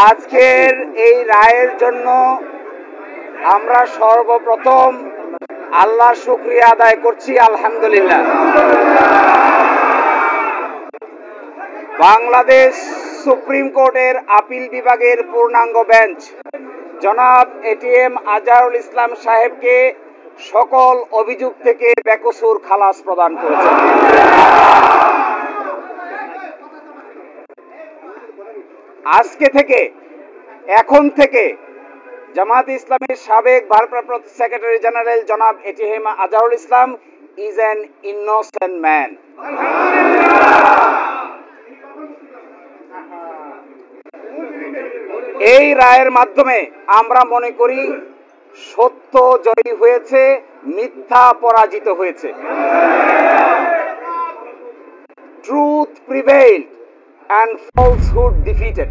আজকের এই রায়ের জন্য আমরা সর্বপ্রথম আল্লাহর শুকরিয়া আদায় করছি, আলহামদুলিল্লাহ। বাংলাদেশ সুপ্রিম কোর্টের আপিল বিভাগের পূর্ণাঙ্গ বেঞ্চ জনাব এটিএম আজহারুল ইসলাম সাহেবকে সকল অভিযোগ থেকে বেকসুর খালাস প্রদান করেছে। আজকে থেকে, এখন থেকে জামায়াতে ইসলামের সাবেক ভারপ্রাপ্ত সেক্রেটারি জেনারেল জনাব ATM Azharul Islam is an innocent man. এই রায়ের মাধ্যমে আমরা মনে করি সত্য জয়ী হয়েছে, মিথ্যা পরাজিত হয়েছে। Truth prevailed and falsehood defeated.